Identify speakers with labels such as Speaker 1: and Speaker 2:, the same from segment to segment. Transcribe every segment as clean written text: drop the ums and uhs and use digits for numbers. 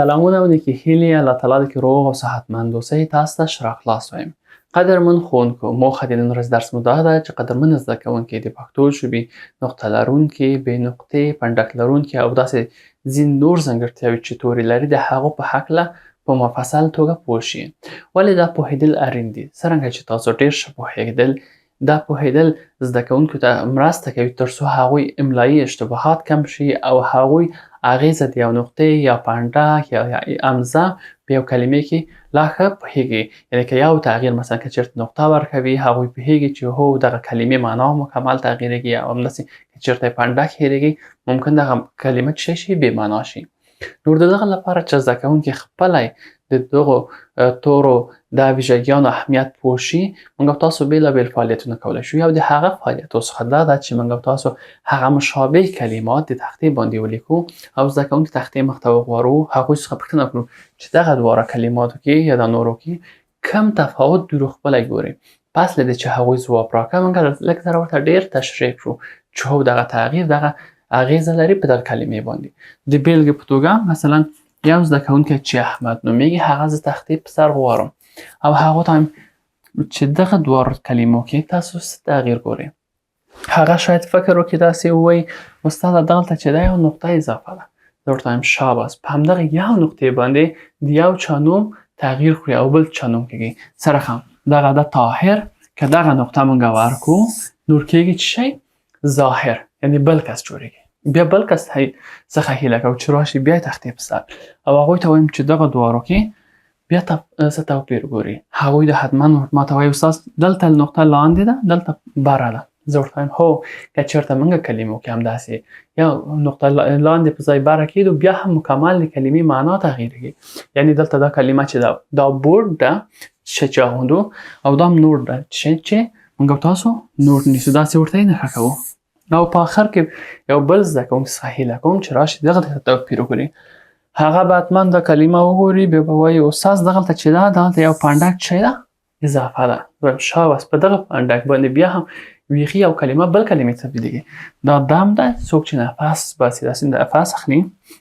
Speaker 1: سلامونه و نیکی الله تعالی که روغ و صحتمند اوسئ. تاسو ته شرح خلاص وایم. قدرمن ښوونکو، موخه د نن ورځ درس مو دا ده چې قدرمن زده کوونکي د پښتو ژبې نقطه لرونکي، بې نقطې، پنډک لرونکي او داسې ځینې نور ځانګړتیاوې چې توري لري د هغو په هکله په مفصل توګه پوه شئ. ولې دا پوهېدل اړین دي؟ څرنګه چې تاسو ډېر ښه پوهېدل، دا پوهېدل زده کوونکو ته مرسته کوي ترڅو هغوی املایي اشتباهات کم شي او هغوی اغیزه د یو نقطې یا پنډک یا امزه په یو کلمې کې لا ښه پوهېږي. یعنې که یو تغییر مثلا که چېرته نقطه ورکوي هغوی پوهېږي چې هو دغه کلمې معنا مکمل تغییرېږي او همداسې که چېرته یې پنډک هېرېږي ممکن دغه کلمه څه شي بې معنا شي. نو د دغه لپاره چې زده کوونکي خپله د دغو تورو د ویژګیانو اهمیت پوه شي، موږ او تاسو بېلابېل فعالیتونه کولی شو. یو د هغه فعالیتو څخه دا ده چې موږ او تاسو هغه مشابه کلمات د تختې باندې ولیکو او زده کوونکي تختې مخ ته وغواړو، هغوی څخه پوښتنه وکړو چې دغه دواړه کلماتو کې یا د نورو کې کم تفاوت دي، خپله ګورئ. پس له دې چې هغوی ځواب راکړه موږ لږ ذره ورته ډېر تشریح کړو چې هو دغه تغییر دغه اغیزه لري په دغه کلمې باندې. د بیلګې په توګه مثلا یو زده کوونکی چې احمد نومیږي، هغه زه تختې په سر غواړم او هغو ته وایم چې دغه دواړو کلمو کې تاسو څه تغییر ګورئ. هغه شاید فکر وکړي داسې ووایي استاده دلته چې دا یو نقطه اضافه ده. زه ورته وایم شاباس، په همدغه یو نقطې باندې د یو چا نوم تغییر کړي او بل چا نوم کېږي. سره ښه دغه د طاهر که دغه نقطه موږ ورکړو نور کېږي چې شی ظاهر، یعنې بل کس جوړېږي. بیا بل کس څخه هیله کوو چې راشي بیا یې تختې په سر او هغوی ته وایم چې دغه دواړو کې بیا څه توپیر ګوري. هغوی د حتما ماته وایي استاد دلته نقطه لاندې ده دلته بره ده. زه ورته وایم هو که چېرته موږ کلمو کې همداسې یا نقطه لاندې په ځای بره کېږدو بیا هم مکمل د کلمې معنا تغییرېږي. یعنې دلته دا کلمه چې ده دا بورډ ده چې اغوندو او دا هم نور ده چې موږ او تاسو نور نیسو، داسې ورته یې نښه کوو. او په آخر کې یو بل زده کوونکي څخه هیله کوم چې راشي دغه توپیر وګوري. هغه به حتما دا کلمه وګوري بیا به وایي استاد دغلته چې ده دغلته یو پنډک چې ده اضافه ده. وایم شاباس، په دغه پنډک باندې بیا هم ویښي یو کلمه بل کلمې تبدیلېږي. دا دم ده، څوک چې نفس باسي داسې نفس اخلي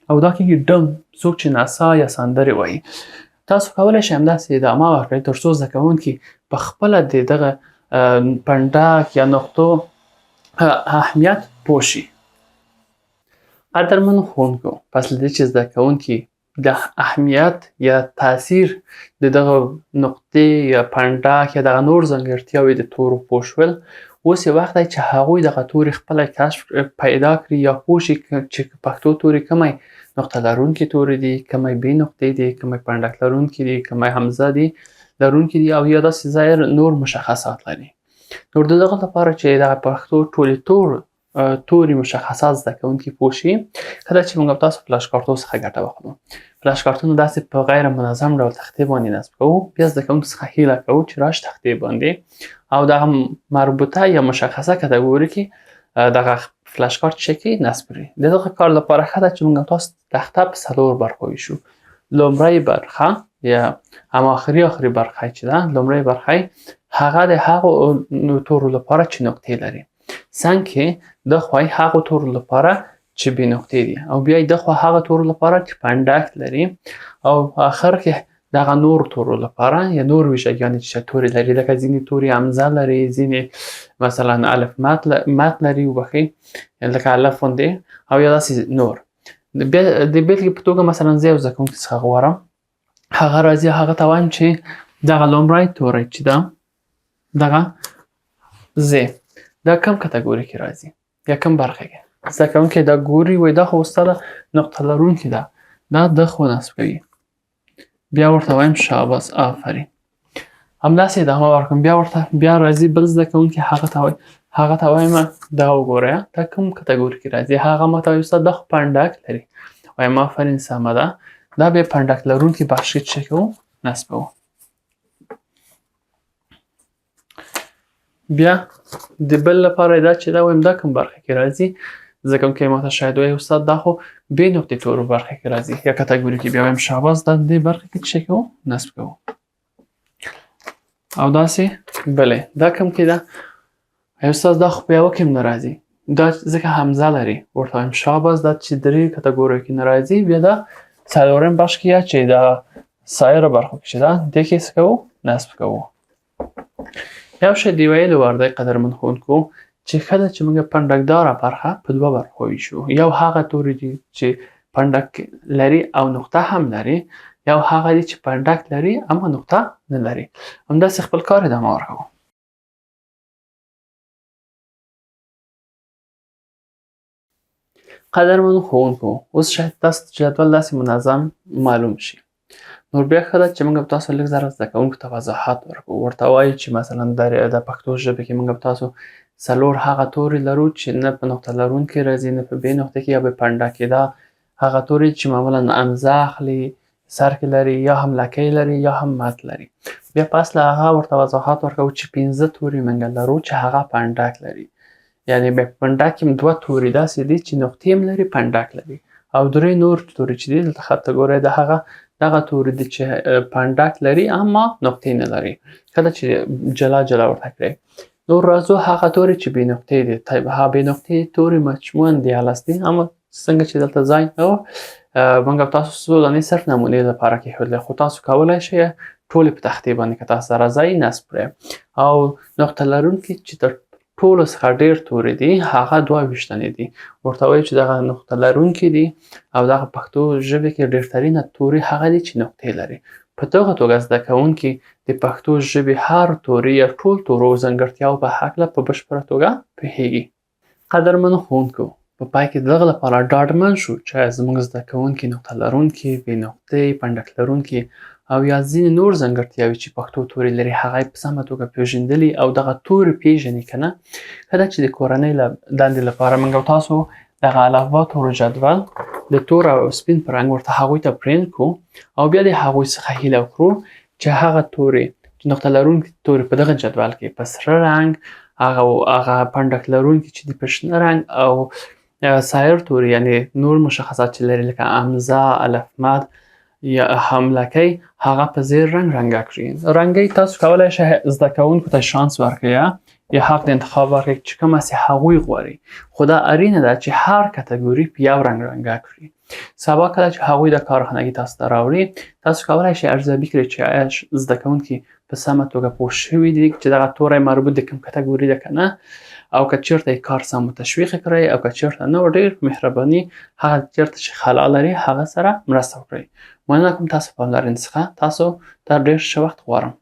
Speaker 1: او دا کېږي ډم، څوک چې نڅا یا سندرې وایي. تاسو کولی شئ همداسې ادامه ورکړئ تر څو زده کوونکي په خپله د دغه پنډک یا نقطو اهمیت پوه شي. قدرمن ښوونکو، پس له دې چې زده کوونکي د اهمیت یا تاثیر د دغه نقطې یا پنډک یا دغه نور ځانګړتیاوې د تورو پوه شول، اوس یې وخت دی چې هغوی دغه توري خپله کشف پیدا کړي یا پوه شي چې پښتو توري کومی نقطه لرونکي توري دي، کومی بې نقطې دي، کومی پنډک لرونکي دي، کومی همزه دي لرونکي دي او یا داسې ظاهر نور مشخصات لري. نو د دغه لپاره چې دغه پښتو ټولې توري مشخصات زده کوونکي پوه شي، کله چې موږ تاسو فلاش کارتو څخه ګټه واخلو. فلاش کارتونه داسې په غیر منظم ډول تختې باندې نصب کوو، بیا زده کوونکو څخه هیله کوو چې راشي تختې باندې او دغه مربوطه یا مشخصه کټګوري کې دغه فلاش کارت شکل نصب کړي. د دغه کار لپاره ښه ده چې موږ تاسو تخته په 4 برخو ویشو. لومړی برخه یا هم آخري برخه چې ده، لومړی برخه هغه د هغو تورو لپاره چې نقطې لري، څنګه د خوای هغو تورو لپاره چې بې نقطې دي او بیا د خوا هغه تورو لپاره چې پنډک لري او آخر کې دغه نور تورو لپاره یا نور ویژګیانې چې توري لري، لکه ځینې توري همزه لري، ځینې مثلا الف مات لري وبخښئ لکه الف غوندې او یا داسې نور. بیا د بېلګې په توګه مثلا زه یو زده کوونکي څخه غواړم، هغه راځي هغه ته وایم چې دغه لومړی توری چې ده دغه زه دا کم کټګوري کې راځي یا کم برخه کې. زده کوونکی دا ګوري وایي دا خو استاده نقطه لرونکې ده، دا د خو نصب کوي. بیا ورته وایم شاباس، آفرین. همداسې ادامه ورکړم، بیا راځي بل زده کوونکی هغه ته وایم دا وګوره دا کوم کټګوري کې راځي. هغه ماته وایي استاد دا خو پنډک لري. وایم آفرین سمه ده، دا بیا پنډک لرونکي بخش کې څه کوو نصبوو. بیا د بل لپاره دا چې دا وایم دا کوم برخه کې راځي، زده کوونکی ماته شاید وایي استاد دا خو بې نقطې تورو برخه کې راځي یا کټګوري کې. بیا وایم شاباس، دا دې برخه کې څه کوو نصب کوو. او داسې بلې دا کوم کې ده استاد دا خو په یوه کې هم نه راځي، دا ځکه همزه لري. ورته وایم شاباس، دا چې 3 کټګوریو کې نه راځي بیا دا څلورم بخش کې چې د سایر برخو کې چې ده دې کې څه کوو نصب کوو. یو شی د ویلو وړ دی قدرمن ښوونکو چې کله چې موږ پنډکداره برخه په دوه برخو ویشو، یو هغه توري دي چې پنډک لري او نقطه هم لري، یو هغه دي چې پنډک لري اما نقطه نه لري. همداسې خپل کار ادامه ورکوو. قدرمن ښوونکو اوس شاید تاسو جدول داسې منظم معلوم شي. نور بیا ښه ده چې موږ به تاسو لږ زره زده کوونکو ته وضاحت ورکړو. ورته وایو چې مثلا د پښتو ژبې کې موږ به تاسو څلور هغه توري لرو چې نه په نقطه لرونکي راځي، نه په بې نقطه کې یا په پنډه کې. دا هغه توري چې معمولا امزه اخلي، سر کې لري، یا هم لکۍ لري، یا هم مد لري. بیا په اصل هغه ورته وضاحت ورکوو چې 15 توري موږ لرو چې هغه پنډک لري. یعنې په پنډک کې 2 توري داسې دي چې نقطې هم لري، پنډک لري، او 3 نور توري چې دي دلته خط ته ګورئ د هغه دغه توري دي چې پنډک لري اما نقطې نه لري. کله چې جلا جلا ورته کړئ. نور راځو هغه توري چې بې نقطې دي. طيب ها بې نقطې توري مجموعاً 13 دي، اما څنګه چې دلته ځای نه و موږ به تاسو څو دانې صرف نمونې لپاره کېښودلې، خو تاسو کولی شئ ټولې په تختې باندې که تاسو سره ځای نصب کړئ. او نقطه لرونکي چې تر ټولو څخه ډېر توري دي هغه 22 دانې دي. ورته وایو چې دغه نقطه لرونکي دي او دغه پښتو ژبې کې ډېرترینه توري هغه دي چې نقطې لري. په دغه توګه زده کوونکي د پښتو ژبې هر توري یا ټول تورو ځانګړتیاو په هکله په بشپړه توګه پوهیږي. قدرمنو ښوونکو په پای کې د دغه لپاره ډاډمن شو چې زموږ زده کوونکي نقطه لرونکي، بې نقطې، پنډک لرونکي او یا ځینې نور ځانګړتیاوې چې پښتو توري لري هغه یې په سمه توګه پېژندلي او دغه توري پېژني که نه. کله چې د کورنۍ دندې لپاره موږ او تاسو دغه الفبا تورو جدول د تور او سپین په رنګ ورته هغوی ته پرینټ کړو او بیا د هغوی څخه هیله وکړو چې هغه توري چې نقطه لرونکي توري په دغه جدول کې په سره رنګ، هغه پنډک لرونکي چې د په شنه رنګ او سایر توري یعنې نور مشخصات چې لري لکه امزه، الف مد یا هم لکۍ هغه په زیر رنګ رنګه کړي. رنګۍ تاسو کولی شئ زده کوونکو ته شانس ورکړئ یا حق د انتخاب ورکړئ چې کومه چې هغوی غواړي، خو دا اړینه ده چې هر کتګوري په یو رنګ رنګه کړي. سبا کله چې هغوی د کارخانګي تاسو ته راوړي تاسو کولی شئ ارزیابي کړئ چې آیا زده کوونکي په سمه توګه پوه شوي دي چې دغه توری مربوط د کوم کتګوري ده که نه، او که چېرته یې کار سم تشویق کړئ او که چېرته نه ډېر مهرباني هغه چېرته چې خلا لري هغه سره مرسته وکړئ. مننه کوم تاسو پاملرنې څخه. تاسو ته ډېر ښه وخت غواړم.